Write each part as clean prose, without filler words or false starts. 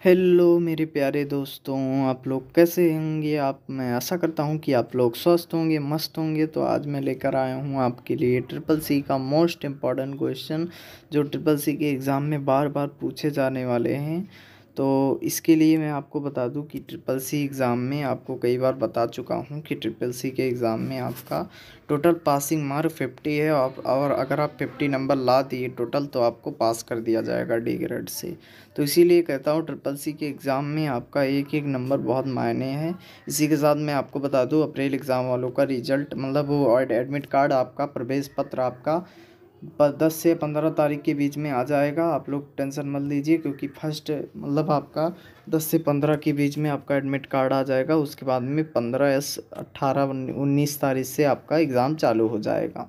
Hello मेरे प्यारे दोस्तों, आप लोग कैसे होंगे। मैं आशा करता हूँ कि आप लोग स्वस्थ होंगे, मस्त होंगे। तो आज मैं लेकर आया हूँ आपके लिए ट्रिपल सी का मोस्ट इम्पॉर्टेंट क्वेश्चन, जो ट्रिपल सी के एग्ज़ाम में बार बार पूछे जाने वाले हैं। तो इसके लिए मैं आपको बता दूं कि ट्रिपल सी एग्ज़ाम में आपको कई बार बता चुका हूं कि ट्रिपल सी के एग्ज़ाम में आपका टोटल पासिंग मार्क 50 है, और अगर आप 50 नंबर ला दिए टोटल तो आपको पास कर दिया जाएगा डी ग्रेड से। तो इसीलिए कहता हूँ ट्रिपल सी के एग्ज़ाम में आपका एक एक नंबर बहुत मायने हैं। इसी के साथ मैं आपको बता दूं अप्रैल एग्ज़ाम वालों का रिजल्ट, मतलब वो एडमिट कार्ड आपका, प्रवेश पत्र आपका 10 से 15 तारीख के बीच में आ जाएगा। आप लोग टेंशन मत लीजिए, क्योंकि फर्स्ट मतलब आपका 10 से 15 के बीच में आपका एडमिट कार्ड आ जाएगा। उसके बाद में 15 या 18 19 तारीख से आपका एग्ज़ाम चालू हो जाएगा,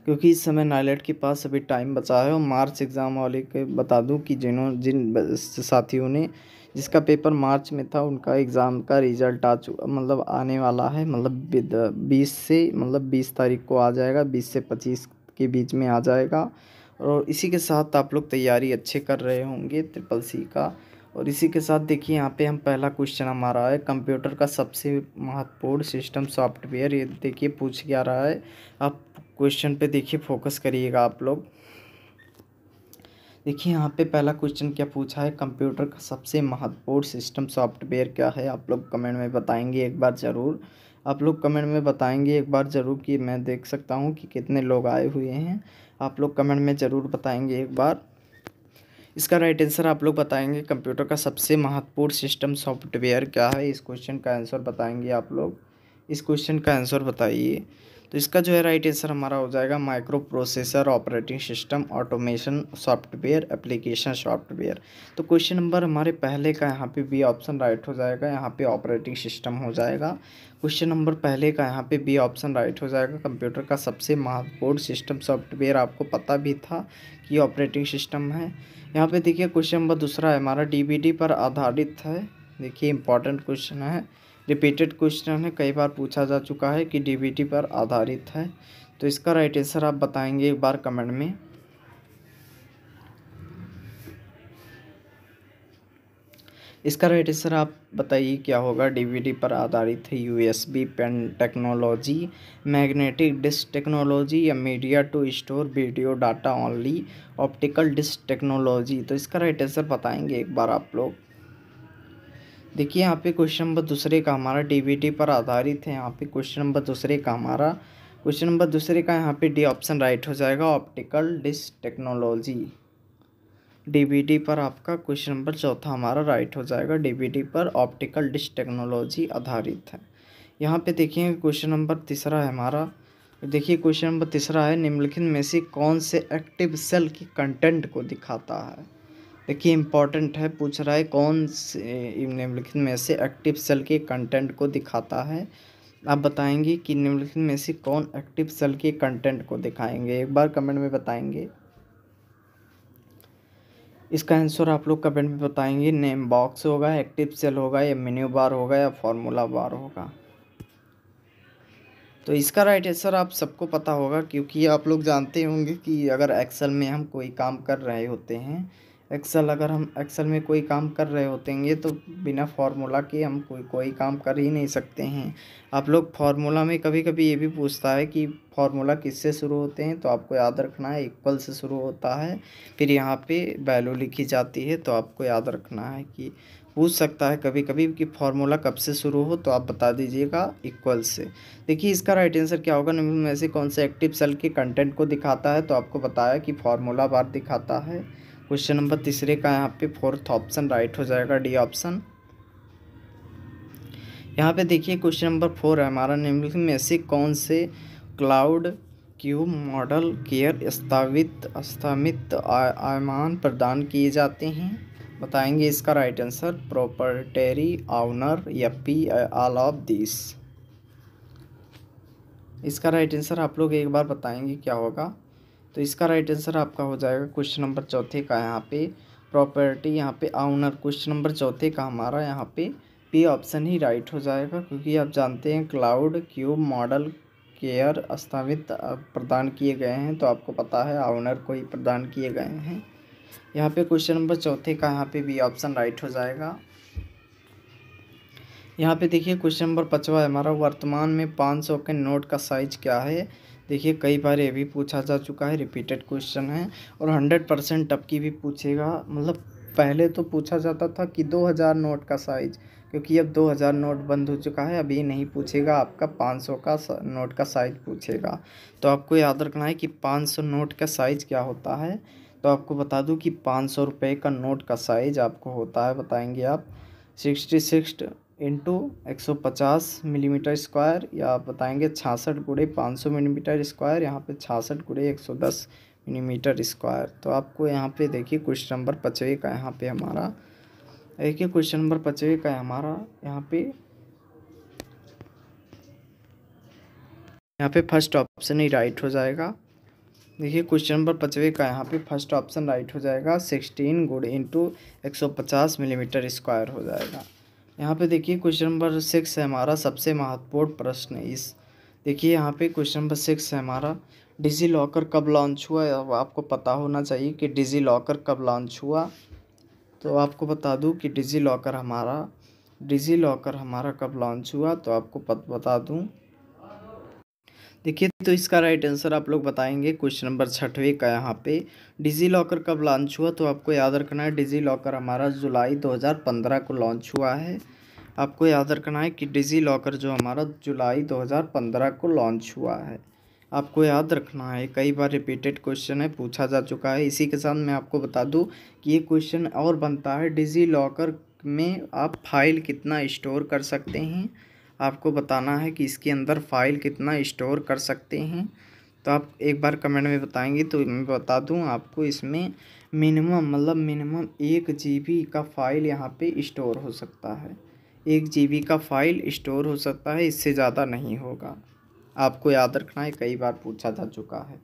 क्योंकि इस समय नाइलेट के पास अभी टाइम बचा है। और मार्च एग्ज़ाम वाले के बता दूं कि जिन साथियों ने जिसका पेपर मार्च में था, उनका एग्ज़ाम का रिज़ल्ट मतलब आने वाला है। मतलब 20 तारीख को आ जाएगा, 20 से 25 के बीच में आ जाएगा। और इसी के साथ आप लोग तैयारी अच्छे कर रहे होंगे ट्रिपल सी का। और इसी के साथ देखिए यहाँ पे हम पहला क्वेश्चन हमारा है, कंप्यूटर का सबसे महत्वपूर्ण सिस्टम सॉफ्टवेयर। ये देखिए पूछ क्या रहा है। आप क्वेश्चन पे देखिए, फोकस करिएगा आप लोग। देखिए यहाँ पे पहला क्वेश्चन क्या पूछा है, कंप्यूटर का सबसे महत्वपूर्ण सिस्टम सॉफ्टवेयर क्या है। आप लोग कमेंट में बताएंगे एक बार ज़रूर। आप लोग कमेंट में बताएंगे एक बार ज़रूर, कि मैं देख सकता हूँ कि कितने लोग आए हुए हैं। आप लोग कमेंट में ज़रूर बताएंगे एक बार। इसका राइट आंसर आप लोग बताएंगे, कंप्यूटर का सबसे महत्वपूर्ण सिस्टम सॉफ्टवेयर क्या है। इस क्वेश्चन का आंसर बताएंगे आप लोग। इस क्वेश्चन का आंसर बताइए। तो इसका जो है राइट आंसर हमारा हो जाएगा micro processor, operating system, automation software, application software. तो क्वेश्चन नंबर हमारे पहले का यहाँ पे बी ऑप्शन राइट हो जाएगा, यहाँ पे ऑपरेटिंग सिस्टम हो जाएगा। क्वेश्चन नंबर पहले का यहाँ पे बी ऑप्शन राइट हो जाएगा। कंप्यूटर का सबसे महत्वपूर्ण सिस्टम सॉफ्टवेयर आपको पता भी था कि ऑपरेटिंग सिस्टम है। यहाँ पे देखिए क्वेश्चन नंबर दूसरा है हमारा, डीवीडी पर आधारित है। देखिए इंपॉर्टेंट क्वेश्चन है, रिपीटेड क्वेश्चन है, कई बार पूछा जा चुका है कि डीवीडी पर आधारित है। तो इसका राइट आंसर आप बताएंगे एक बार कमेंट में। इसका राइट आंसर आप बताइए क्या होगा। डीवीडी पर आधारित है USB pen technology, magnetic disk technology, या media to store video data only, optical disk technology. तो इसका राइट आंसर बताएंगे एक बार आप लोग। देखिए यहाँ पे क्वेश्चन नंबर दूसरे का हमारा डीवीडी पर आधारित है। यहाँ पे क्वेश्चन नंबर दूसरे का हमारा, क्वेश्चन नंबर दूसरे का यहाँ पे डी ऑप्शन राइट हो जाएगा, ऑप्टिकल डिस्क टेक्नोलॉजी। डीवीडी पर आपका क्वेश्चन नंबर चौथा हमारा राइट हो जाएगा, डीवीडी पर ऑप्टिकल डिस्क टेक्नोलॉजी आधारित है। यहाँ पे देखिए क्वेश्चन नंबर तीसरा है हमारा। देखिए क्वेश्चन नंबर तीसरा है, निम्नलिखित में से कौन से एक्टिव सेल की कंटेंट को दिखाता है। देखिए इंपॉर्टेंट है, पूछ रहा है कौन से निम्नलिखित में से एक्टिव सेल के कंटेंट को दिखाता है। आप बताएंगे कि निम्नलिखित में से कौन एक्टिव सेल के कंटेंट को दिखाएंगे, एक बार कमेंट में बताएंगे। इसका आंसर आप लोग कमेंट में बताएंगे। नेम बॉक्स होगा, एक्टिव सेल होगा, या मेन्यू बार होगा, या फॉर्मूला बार होगा। तो इसका राइट आंसर आप सबको पता होगा, क्योंकि आप लोग जानते होंगे कि अगर एक्सेल में हम कोई काम कर रहे होते हैं, अगर हम एक्सेल में कोई काम कर रहे होते हैं तो बिना फार्मूला के हम कोई काम कर ही नहीं सकते हैं। आप लोग फार्मूला में कभी कभी ये भी पूछता है कि फार्मूला किससे शुरू होते हैं, तो आपको याद रखना है इक्वल से शुरू होता है, फिर यहाँ पे वैल्यू लिखी जाती है। तो आपको याद रखना है कि पूछ सकता है कभी कभी कि फार्मूला कब से शुरू हो, तो आप बता दीजिएगा इक्वल से। देखिए इसका राइट आंसर क्या होगा, निम्न में से कौन से एक्टिव सेल के कंटेंट को दिखाता है। तो आपको बताया कि फार्मूला बार दिखाता है। क्वेश्चन नंबर तीसरे का यहाँ पे फोर्थ ऑप्शन राइट हो जाएगा, डी ऑप्शन। यहाँ पे देखिए क्वेश्चन नंबर 4 है हमारा, निम्नलिखित में से कौन से cloud cube model care अस्थामित Ayman प्रदान किए जाते हैं। बताएंगे इसका राइट आंसर, प्रोप्राइटरी ऑनर, या पी ऑल ऑफ दिस। इसका राइट आंसर आप लोग एक बार बताएंगे क्या होगा। तो इसका राइट आंसर आपका हो जाएगा क्वेश्चन नंबर चौथे का यहाँ पे प्रॉपर्टी, यहाँ पे ऑनर। क्वेश्चन नंबर चौथे का हमारा यहाँ पे पी ऑप्शन ही राइट हो जाएगा, क्योंकि आप जानते हैं क्लाउड क्यूब मॉडल केयर अस्थापित प्रदान किए गए हैं, तो आपको पता है ऑनर को ही प्रदान किए गए हैं। यहाँ पे क्वेश्चन नंबर चौथे का यहाँ पे बी ऑप्शन राइट हो जाएगा। यहाँ पे देखिए क्वेश्चन नंबर 5वां है हमारा, वर्तमान में 500 के नोट का साइज क्या है। देखिए कई बार ये भी पूछा जा चुका है, रिपीटेड क्वेश्चन है और 100% टपकी भी पूछेगा। मतलब पहले तो पूछा जाता था कि 2000 नोट का साइज, क्योंकि अब 2000 नोट बंद हो चुका है, अभी नहीं पूछेगा, आपका 500 का नोट का साइज पूछेगा। तो आपको याद रखना है कि 500 नोट का साइज क्या होता है। तो आपको बता दूं कि 500 रुपये का नोट का साइज आपको होता है, बताएंगे आप 66 इंटू 150 मिलीमीटर स्क्वायर, या आप बताएंगे 66 × 500 मिलीमीटर स्क्वायर, यहाँ पे 66 × 110 मिलीमीटर स्क्वायर। तो आपको यहाँ पे देखिए क्वेश्चन नंबर 5वें का यहाँ पे हमारा, देखिए क्वेश्चन नंबर 5वें का हमारा यहाँ पे फर्स्ट ऑप्शन ही राइट हो जाएगा। देखिए क्वेश्चन नंबर 5वें का यहाँ पे फर्स्ट ऑप्शन राइट हो जाएगा, 16 × 150 मिलीमीटर स्क्वायर हो जाएगा। यहाँ पे देखिए क्वेश्चन नंबर 6 है हमारा, सबसे महत्वपूर्ण प्रश्न इस, देखिए यहाँ पे क्वेश्चन नंबर 6 है हमारा, डिजी लॉकर कब लॉन्च हुआ। अब आपको पता होना चाहिए कि डिजी लॉकर कब लॉन्च हुआ। तो आपको बता दूं कि डिजी लॉकर हमारा कब लॉन्च हुआ, तो आपको बता दूं। देखिए तो इसका राइट आंसर आप लोग बताएंगे क्वेश्चन नंबर 6वें का यहाँ पे, डिजी लॉकर कब लॉन्च हुआ। तो आपको याद रखना है डिजी लॉकर हमारा जुलाई 2015 को लॉन्च हुआ है। आपको याद रखना है कि डिजी लॉकर जो हमारा जुलाई 2015 को लॉन्च हुआ है, आपको याद रखना है। कई बार रिपीटेड क्वेश्चन है, पूछा जा चुका है। इसी के साथ मैं आपको बता दूं कि ये क्वेश्चन और बनता है, डिजी लॉकर में आप फाइल कितना स्टोर कर सकते हैं। आपको बताना है कि इसके अंदर फाइल कितना स्टोर कर सकते हैं। तो आप एक बार कमेंट में बताएंगे तो मैं बता दूं आपको, इसमें मिनिमम 1 GB का फाइल यहाँ पे स्टोर हो सकता है। 1 GB का फाइल स्टोर हो सकता है, इससे ज़्यादा नहीं होगा। आपको याद रखना है, कई बार पूछा जा चुका है।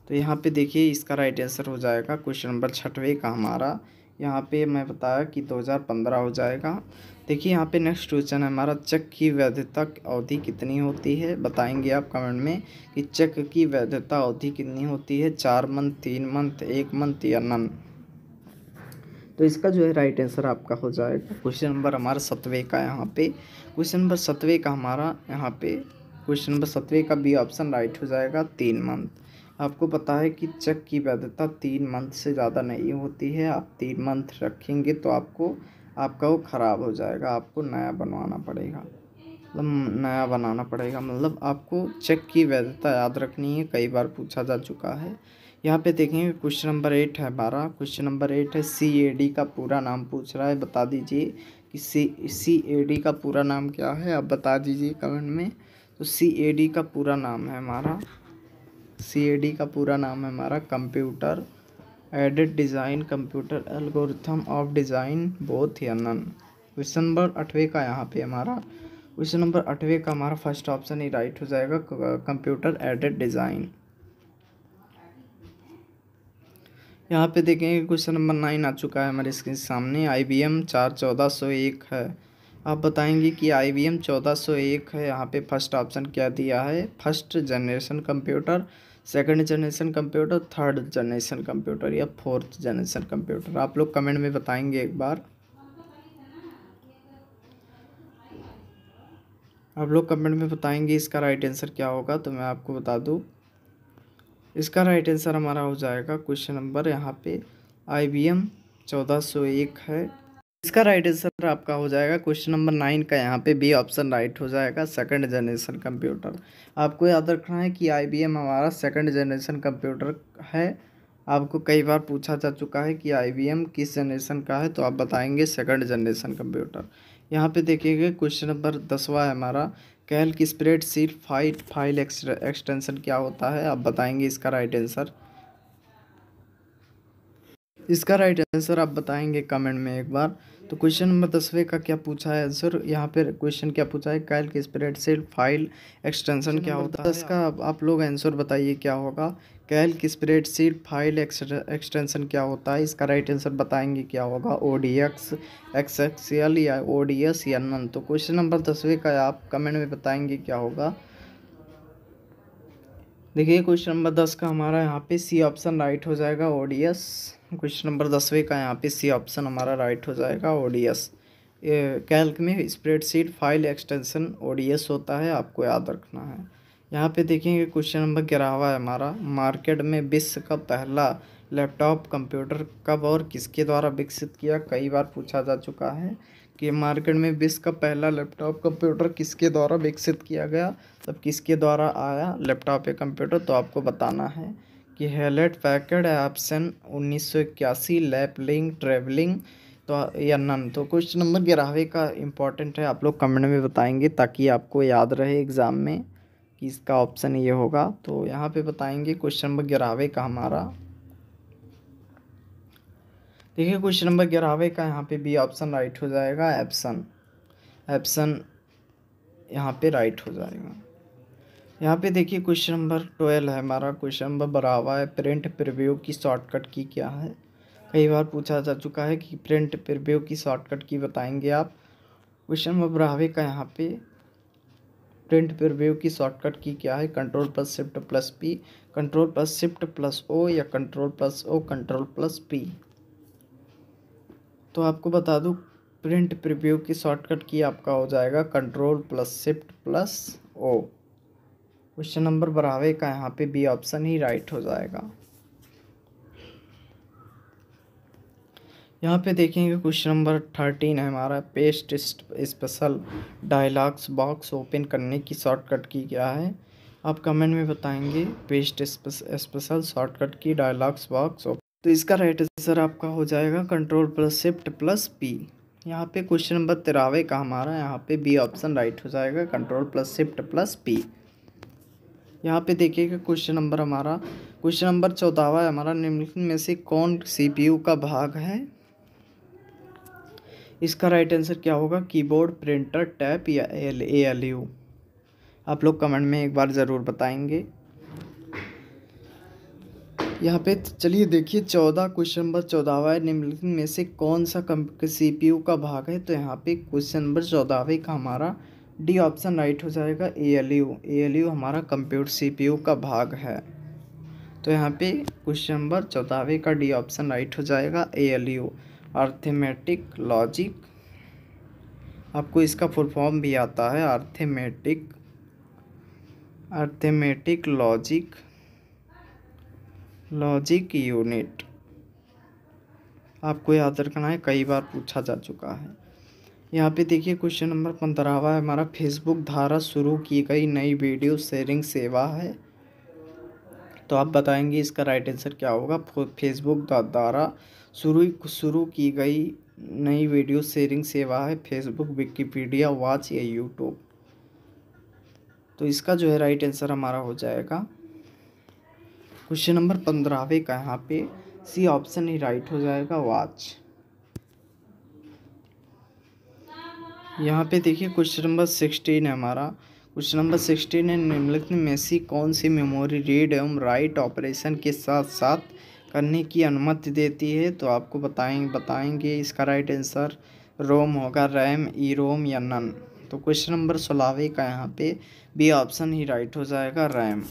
तो यहाँ पे देखिए इसका राइट आंसर हो जाएगा क्वेश्चन नंबर 6वें का हमारा, यहाँ पे मैं बताया कि 2015 हो जाएगा। देखिए यहाँ पे नेक्स्ट क्वेश्चन है हमारा, चेक की वैधता अवधि कितनी होती है। बताएंगे आप कमेंट में कि चेक की वैधता अवधि कितनी होती है, 4 मंथ, 3 मंथ, 1 मंथ या नन। तो इसका जो है राइट आंसर आपका हो जाएगा क्वेश्चन नंबर हमारा 7वें का, यहाँ पे क्वेश्चन नंबर 7वें का हमारा, यहाँ पे क्वेश्चन नंबर 7वें का बी ऑप्शन राइट हो जाएगा, 3 मंथ। आपको पता है कि चेक की वैधता 3 मंथ से ज़्यादा नहीं होती है। आप 3 मंथ रखेंगे तो आपका वो ख़राब हो जाएगा, आपको नया बनवाना पड़ेगा, मतलब नया बनाना पड़ेगा। मतलब आपको चेक की वैधता याद रखनी है, कई बार पूछा जा चुका है। यहाँ पे देखेंगे क्वेश्चन नंबर 8 है हमारा, क्वेश्चन नंबर 8 है, CAD का पूरा नाम पूछ रहा है। बता दीजिए कि CAD का पूरा नाम क्या है, आप बता दीजिए कमेंट में। तो CAD का पूरा नाम है हमारा, CAD का पूरा नाम है हमारा computer aided design, computer algorithm of design both या नन। क्वेश्चन नंबर 8वें का यहाँ पे हमारा, क्वेश्चन नंबर 8वें का हमारा फर्स्ट ऑप्शन ही राइट हो जाएगा, कंप्यूटर एडेड डिज़ाइन। यहाँ पे देखेंगे क्वेश्चन नंबर 9 आ चुका है हमारे इसके सामने, IBM 1401 है। आप बताएंगे कि IBM 1401 है, यहाँ पे फर्स्ट ऑप्शन क्या दिया है, first generation computer, second generation computer, third generation computer या फोर्थ जनरेशन कंप्यूटर। आप लोग कमेंट में बताएंगे एक बार, आप लोग कमेंट में बताएंगे इसका राइट आंसर क्या होगा। तो मैं आपको बता दूं, इसका राइट आंसर हमारा हो जाएगा क्वेश्चन नंबर यहाँ पे IBM 1401 है। इसका राइट आंसर आपका हो जाएगा क्वेश्चन नंबर 9 का, यहाँ पे बी ऑप्शन राइट हो जाएगा, सेकंड जनरेशन कंप्यूटर। आपको याद रखना है कि IBM हमारा सेकंड जनरेशन कंप्यूटर है। आपको कई बार पूछा जा चुका है कि IBM किस जनरेशन का है, तो आप बताएंगे सेकंड जनरेशन कंप्यूटर। यहाँ पे देखिएगा क्वेश्चन नंबर 10वां है हमारा, कैल्क स्प्रेडशीट फाइल एक्सटेंशन क्या होता है। आप बताएंगे इसका राइट आंसर, इसका राइट आंसर आप बताएंगे कमेंट में एक बार। तो क्वेश्चन नंबर 10वें का क्या पूछा है आंसर, यहाँ पे क्वेश्चन क्या पूछा है, कैल्क स्प्रेडशीट फाइल एक्सटेंशन क्या होता है। इसका आप लोग आंसर बताइए क्या होगा, कैल्क स्प्रेडशीट फाइल एक्सटेंशन क्या होता है। इसका राइट आंसर बताएंगे क्या होगा, ODX, XXL या ODS या नन। तो क्वेश्चन नंबर 10वें का आप कमेंट में बताएंगे क्या होगा। देखिए क्वेश्चन नंबर 10 का हमारा यहाँ पे सी ऑप्शन राइट हो जाएगा, ODS। क्वेश्चन नंबर 10वें का यहाँ पे सी ऑप्शन हमारा राइट हो जाएगा। ओडीएस कैल्क में स्प्रेडशीट फाइल एक्सटेंशन ओडीएस होता है, आपको याद रखना है। यहाँ पे देखेंगे क्वेश्चन नंबर 11वां है हमारा, मार्केट में विश्व का पहला लैपटॉप कंप्यूटर कब और किसके द्वारा विकसित किया। कई बार पूछा जा चुका है कि मार्केट में विश्व का पहला लैपटॉप कंप्यूटर किसके द्वारा विकसित किया गया, तब किसके द्वारा आया लैपटॉप या कंप्यूटर, तो आपको बताना है कि हेलेट पैकर्ड, एप्सन 1981, लैपलिंग, ट्रेवलिंग तो या नन। तो क्वेश्चन नंबर 11वें का इम्पोर्टेंट है, आप लोग कमेंट में बताएंगे ताकि आपको याद रहे एग्ज़ाम में कि इसका ऑप्शन ये होगा। तो यहाँ पे बताएंगे क्वेश्चन नंबर 11वें का हमारा, देखिए क्वेश्चन नंबर 11वें का यहाँ पे बी ऑप्शन राइट हो जाएगा। एप्सन, एप्सन यहाँ पे राइट हो जाएगा। यहाँ पे देखिए क्वेश्चन नंबर 12 है हमारा, क्वेश्चन नंबर 12वां है, प्रिंट प्रीव्यू की शॉर्टकट की क्या है। कई बार पूछा जा चुका है कि प्रिंट प्रीव्यू की शॉर्टकट की बताएंगे आप। क्वेश्चन नंबर 12वें का यहाँ पे प्रिंट प्रीव्यू की शॉर्टकट की क्या है, control plus shift plus P, control plus shift plus O या control plus O control plus P. तो आपको बता दूँ प्रिंट प्रीव्यू की शॉर्टकट की आपका हो जाएगा control plus shift plus O. Question number 12वें का यहाँ पे बी ऑप्शन ही राइट हो जाएगा। यहाँ पे देखेंगे क्वेश्चन नंबर 13 है हमारा, paste special dialogues box open करने की शॉर्टकट की क्या है। आप कमेंट में बताएंगे पेस्ट स्पेशल शॉर्टकट की डायलॉग्स बॉक्स। तो इसका राइट आंसर आपका हो जाएगा control plus shift plus P. यहाँ पे क्वेश्चन नंबर 13वें का हमारा यहाँ पे बी ऑप्शन राइट हो जाएगा, control plus shift plus P. यहाँ पे देखिएगा क्वेश्चन नंबर हमारा, क्वेश्चन नंबर 14वां है हमारा, निम्नलिखित में से कौन सीपीयू का भाग है। इसका राइट आंसर क्या होगा, कीबोर्ड, प्रिंटर, टैब या एएलयू। आप लोग कमेंट में एक बार ज़रूर बताएंगे। यहाँ पे चलिए देखिए 14 क्वेश्चन नंबर 14वां है, निम्नलिखित में से कौन सा सीपीयू का भाग है। तो यहाँ पे क्वेश्चन नंबर 14वें का हमारा डी ऑप्शन राइट हो जाएगा, एएलयू। एएलयू हमारा कंप्यूटर सीपीयू का भाग है। तो यहाँ पे क्वेश्चन नंबर 14वें का डी ऑप्शन राइट हो जाएगा, एएलयू अर्थमेटिक लॉजिक। आपको इसका फुल फॉर्म भी आता है, अर्थमेटिक लॉजिक यूनिट। आपको याद रखना है, कई बार पूछा जा चुका है। यहाँ पे देखिए क्वेश्चन नंबर 15वां है हमारा, फेसबुक द्वारा शुरू की गई नई वीडियो शेयरिंग सेवा है। तो आप बताएंगे इसका राइट आंसर क्या होगा, फेसबुक द्वारा शुरू की गई नई वीडियो शेयरिंग सेवा है फेसबुक, विकिपीडिया, वॉच या यूट्यूब। तो इसका जो है राइट आंसर हमारा हो जाएगा क्वेश्चन नंबर 15वें का यहाँ पे सी ऑप्शन ही राइट हो जाएगा, वॉच। यहाँ पे देखिए क्वेश्चन नंबर 16 है हमारा, क्वेश्चन नंबर 16 है, निम्नलिखित में से कौन सी मेमोरी रीड एवं राइट ऑपरेशन के साथ साथ करने की अनुमति देती है। तो आपको बताएंगे इसका राइट आंसर रोम होगा, रैम, ई रोम या नन। तो क्वेश्चन नंबर 16वें का यहाँ पे बी ऑप्शन ही राइट हो जाएगा, रैम।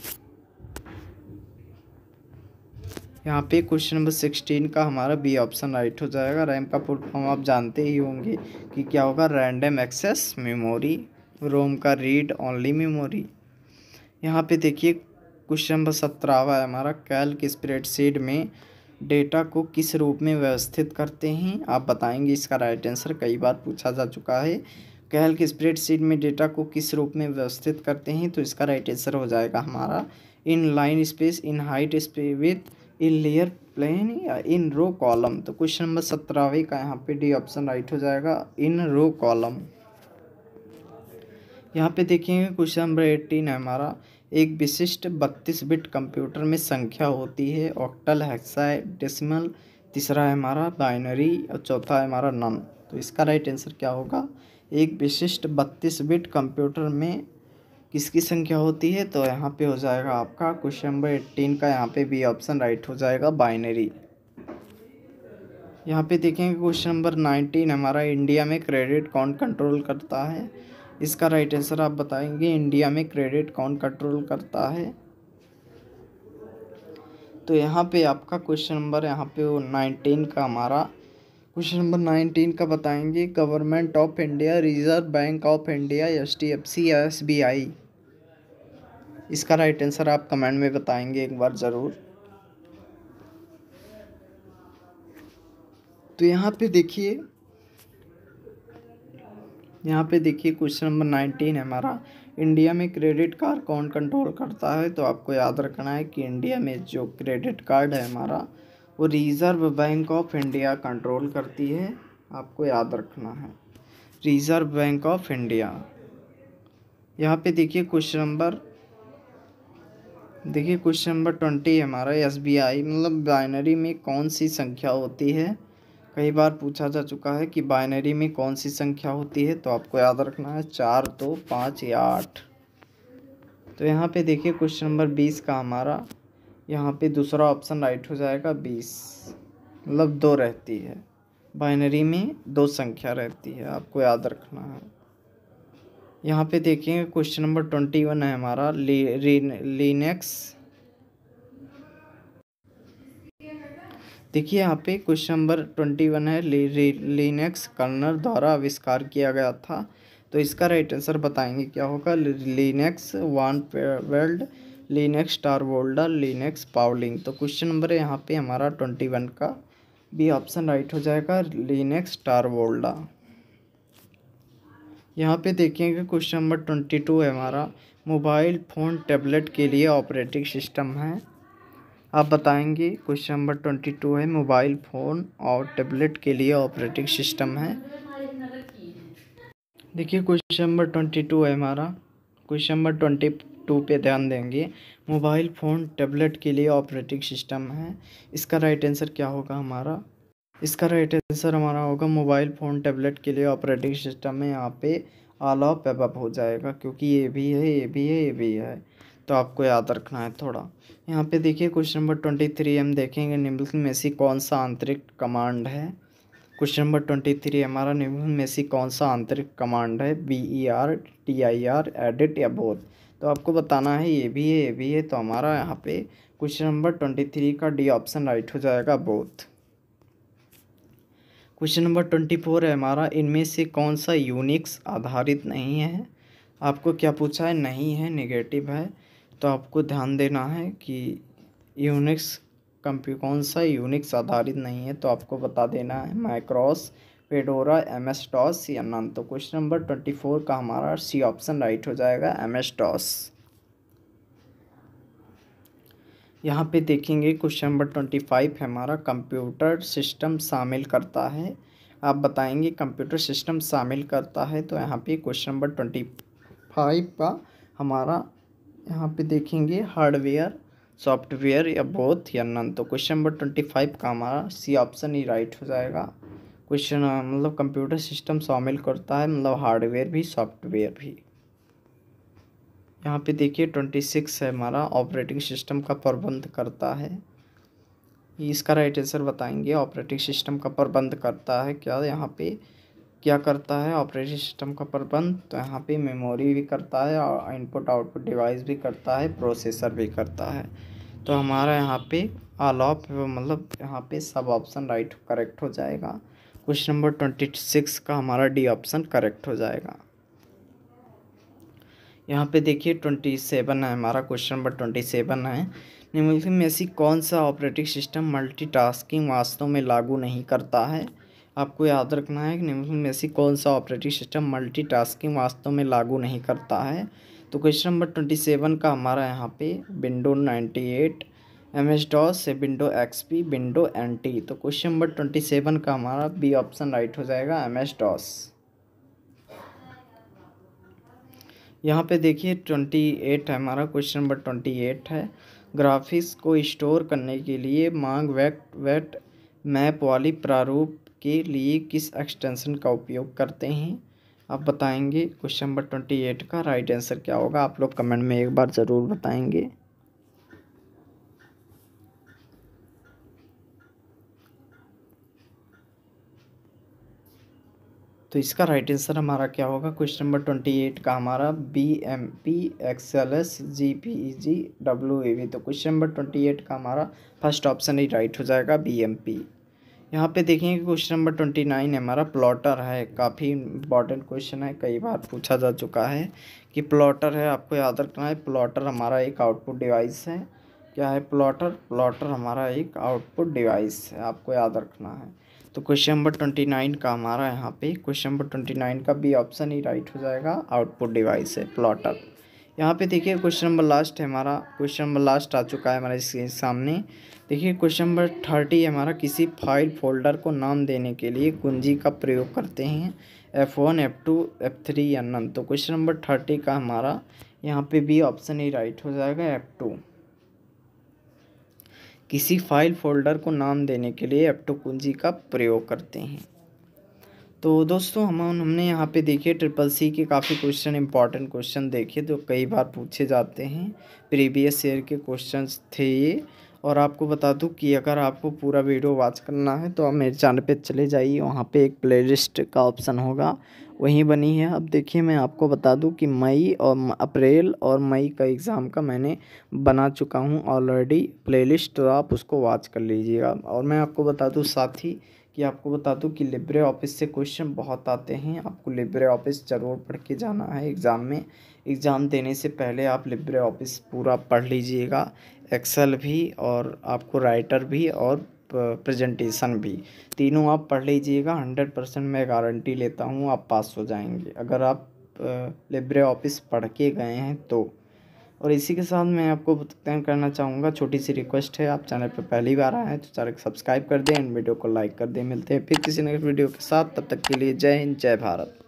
यहाँ पे क्वेश्चन नंबर 16 का हमारा बी ऑप्शन राइट हो जाएगा। रैम का फुल फॉर्म आप जानते ही होंगे कि क्या होगा, रैंडम एक्सेस मेमोरी। रोम का रीड ओनली मेमोरी। यहाँ पे देखिए क्वेश्चन नंबर 17वां है हमारा, कैल्क स्प्रेडशीट में डेटा को किस रूप में व्यवस्थित करते हैं। आप बताएंगे इसका राइट आंसर, कई बार पूछा जा चुका है, कैल्क स्प्रेडशीट में डेटा को किस रूप में व्यवस्थित करते हैं। तो इसका राइट आंसर हो जाएगा हमारा in line space, in height space, with, in layer plane या इन रो कॉलम। तो क्वेश्चन नंबर 17वें का यहाँ पे डी ऑप्शन राइट हो जाएगा, इन रो कॉलम। यहाँ पे देखेंगे क्वेश्चन नंबर 18 है हमारा, एक विशिष्ट 32 बिट कंप्यूटर में संख्या होती है ऑक्टल, हेक्साडेसिमल, तीसरा है हमारा बाइनरी और चौथा है हमारा नन। तो इसका राइट आंसर क्या होगा, एक विशिष्ट 32 बिट कंप्यूटर में किसकी संख्या होती है। तो यहाँ पे हो जाएगा आपका क्वेश्चन नंबर 18 का यहाँ पे बी ऑप्शन राइट हो जाएगा, बाइनरी। यहाँ पे देखेंगे क्वेश्चन नंबर 19 हमारा, इंडिया में क्रेडिट कौन कंट्रोल करता है। इसका राइट आंसर आप बताएंगे, इंडिया में क्रेडिट कौन कंट्रोल करता है। तो यहाँ पे आपका क्वेश्चन नंबर यहाँ पे वो 19 का हमारा क्वेश्चन नंबर 19 का बताएंगे, government of India, reserve bank of India, HDFC या SBI। इसका राइट आंसर आप कमेंट में बताएंगे एक बार ज़रूर। तो यहाँ पे देखिए क्वेश्चन नंबर 19 है हमारा, इंडिया में क्रेडिट कार्ड कौन कंट्रोल करता है। तो आपको याद रखना है कि इंडिया में जो क्रेडिट कार्ड है हमारा वो reserve bank of India control करती है। आपको याद रखना है, रिज़र्व बैंक ऑफ इंडिया। यहाँ पे देखिए क्वेश्चन नंबर 20 है हमारा, SBI मतलब बाइनरी में कौन सी संख्या होती है। कई बार पूछा जा चुका है कि बाइनरी में कौन सी संख्या होती है। तो आपको याद रखना है 4, 2, 5 या 8। तो यहाँ पे देखिए क्वेश्चन नंबर 20 का हमारा, यहाँ पे दूसरा ऑप्शन राइट हो जाएगा 20, मतलब 2 रहती है। बाइनरी में 2 संख्या रहती है, आपको याद रखना है। यहाँ पे देखेंगे क्वेश्चन नंबर 21 है हमारा, लिनक्स। देखिए यहाँ पे क्वेश्चन नंबर 21 है, लिनक्स कर्नल द्वारा आविष्कार किया गया था। तो इसका राइट आंसर बताएंगे क्या होगा, लिनक्स वार्नवेल्ड, लिनक्स टारवोल्डा, लिनक्स पाउलिंग। तो क्वेश्चन नंबर है यहाँ पे हमारा 21 का बी ऑप्शन राइट हो जाएगा, लिनक्स टारवोल्डा। यहाँ पे देखेंगे क्वेश्चन नंबर 22 है हमारा, मोबाइल फ़ोन टैबलेट के लिए ऑपरेटिंग सिस्टम है। आप बताएंगे क्वेश्चन नंबर 22 है, मोबाइल फ़ोन और टैबलेट के लिए ऑपरेटिंग सिस्टम है। देखिए क्वेश्चन नंबर 22 है हमारा, क्वेश्चन नंबर 22 पे ध्यान देंगे, मोबाइल फ़ोन टैबलेट के लिए ऑपरेटिंग सिस्टम है। इसका राइट आंसर क्या होगा हमारा, इसका राइट आंसर हमारा होगा मोबाइल फ़ोन टैबलेट के लिए ऑपरेटिंग सिस्टम में यहाँ पे ऑल ऑफ अबव हो जाएगा, क्योंकि ये भी है, ये भी है, ये भी है। तो आपको याद रखना है थोड़ा। यहाँ पे देखिए क्वेश्चन नंबर 23 हम देखेंगे, निम्नलिखित में से कौन सा आंतरिक कमांड है। क्वेश्चन नंबर 23 हमारा, निम्नलिखित में से कौन सा आंतरिक कमांड है, BER, TIR, एडिट या बोथ। तो आपको बताना है ये भी है, ये भी है। तो हमारा यहाँ पे क्वेश्चन नंबर 23 का डी ऑप्शन राइट हो जाएगा, बोथ। क्वेश्चन नंबर 24 है हमारा, इनमें से कौन सा यूनिक्स आधारित नहीं है। आपको क्या पूछा है, नहीं है, नेगेटिव है। तो आपको ध्यान देना है कि यूनिक्स कौन सा यूनिक्स आधारित नहीं है। तो आपको बता देना है, मैक्रोस, फेडोरा, MS-DOS या नन। तो क्वेश्चन नंबर 24 का हमारा सी ऑप्शन राइट हो जाएगा, MS-DOS। यहाँ पे देखेंगे क्वेश्चन नंबर 25 है हमारा, कंप्यूटर सिस्टम शामिल करता है। आप बताएंगे कंप्यूटर सिस्टम शामिल करता है। तो यहाँ पे क्वेश्चन नंबर 25 का हमारा यहाँ पे देखेंगे हार्डवेयर, सॉफ्टवेयर या बोथ या नन। तो क्वेश्चन नंबर 25 का हमारा सी ऑप्शन ही राइट हो जाएगा। क्वेश्चन मतलब कंप्यूटर सिस्टम शामिल करता है, मतलब हार्डवेयर भी सॉफ्टवेयर भी। यहाँ पे देखिए 26 है हमारा, ऑपरेटिंग सिस्टम का प्रबंध करता है। इसका राइट आंसर बताएंगे, ऑपरेटिंग सिस्टम का प्रबंध करता है क्या, यहाँ पे क्या करता है ऑपरेटिंग सिस्टम का प्रबंध। तो यहाँ पे मेमोरी भी करता है और इनपुट आउटपुट डिवाइस भी करता है, प्रोसेसर भी करता है। तो हमारा यहाँ पे ऑल ऑफ मतलब यहाँ पे सब ऑप्शन राइट करेक्ट हो जाएगा। क्वेश्चन नंबर 26 का हमारा डी ऑप्शन करेक्ट हो जाएगा। यहाँ पे देखिए 27 है हमारा, क्वेश्चन नंबर 27 है, निम्नलिखित में से कौन सा ऑपरेटिंग सिस्टम मल्टीटास्किंग वास्तव में लागू नहीं करता है। आपको याद रखना है कि निम्नलिखित में से कौन सा ऑपरेटिंग सिस्टम मल्टीटास्किंग वास्तव में लागू नहीं करता है। तो क्वेश्चन नंबर 27 का हमारा यहाँ पे विंडो 98, MS-DOS से विंडो XP, विंडो NT। तो क्वेश्चन नंबर 27 का हमारा बी ऑप्शन राइट हो जाएगा, MS-DOS। यहाँ पे देखिए 28 है हमारा, क्वेश्चन नंबर 28 है, ग्राफिक्स को स्टोर करने के लिए मांग वेट मैप वाली प्रारूप के लिए किस एक्सटेंशन का उपयोग करते हैं। आप बताएंगे क्वेश्चन नंबर 28 का राइट आंसर क्या होगा, आप लोग कमेंट में एक बार ज़रूर बताएंगे। तो इसका राइट आंसर हमारा क्या होगा, क्वेश्चन नंबर 28 का हमारा BMP XLS GPEG WAV। तो क्वेश्चन नंबर 28 का हमारा फर्स्ट ऑप्शन ही राइट हो जाएगा, BMP। यहाँ पे देखेंगे क्वेश्चन नंबर 29 है हमारा, प्लॉटर है। काफ़ी इंपॉर्टेंट क्वेश्चन है, कई बार पूछा जा चुका है कि प्लॉटर है, आपको याद रखना है। प्लॉटर हमारा एक आउटपुट डिवाइस है। क्या है प्लॉटर? प्लॉटर हमारा एक आउटपुट डिवाइस है, आपको याद रखना है। तो क्वेश्चन नंबर 29 का हमारा यहाँ पे क्वेश्चन नंबर 29 का बी ऑप्शन ही राइट हो जाएगा, आउटपुट डिवाइस है प्लॉटर। यहाँ पे देखिए क्वेश्चन नंबर लास्ट है हमारा, क्वेश्चन नंबर लास्ट आ चुका है हमारे इसके सामने। देखिए क्वेश्चन नंबर 30 हमारा, किसी फाइल फोल्डर को नाम देने के लिए कुंजी का प्रयोग करते हैं, F1 F2 F3 या नन। तो क्वेश्चन नंबर 30 का हमारा यहाँ पे बी ऑप्शन ही राइट हो जाएगा, F2। किसी फाइल फोल्डर को नाम देने के लिए F2 कुंजी का प्रयोग करते हैं। तो दोस्तों हमने यहाँ पे देखिए CCC के काफ़ी क्वेश्चन, इंपॉर्टेंट क्वेश्चन देखे तो कई बार पूछे जाते हैं, प्रीवियस ईयर के क्वेश्चंस थे ये। और आपको बता दूं कि अगर आपको पूरा वीडियो वॉच करना है तो आप मेरे चैनल पे चले जाइए, वहाँ पे एक प्लेलिस्ट का ऑप्शन होगा, वहीं बनी है। अब देखिए मैं आपको बता दूं कि मई और अप्रैल और मई का एग्ज़ाम का मैंने बना चुका हूँ ऑलरेडी प्लेलिस्ट, तो आप उसको वॉच कर लीजिएगा। और मैं आपको बता दूं साथ ही कि आपको बता दूं कि लिब्रे ऑफिस से क्वेश्चन बहुत आते हैं, आपको लिब्रे ऑफिस ज़रूर पढ़ के जाना है एग्ज़ाम में। एग्ज़ाम देने से पहले आप लिब्रे ऑफिस पूरा पढ़ लीजिएगा, एक्सेल भी और आपको राइटर भी और प्रेजेंटेशन भी, तीनों आप पढ़ लीजिएगा। 100% मैं गारंटी लेता हूँ आप पास हो जाएंगे अगर आप लिब्रे ऑफिस पढ़ के गए हैं तो। और इसी के साथ मैं आपको करना चाहूँगा, छोटी सी रिक्वेस्ट है, आप चैनल पर पहली बार आए हैं तो चैनल को सब्सक्राइब कर दें, वीडियो को लाइक कर दें। मिलते हैं फिर किसी नेक्स्ट वीडियो के साथ, तब तक के लिए जय हिंद, जय भारत।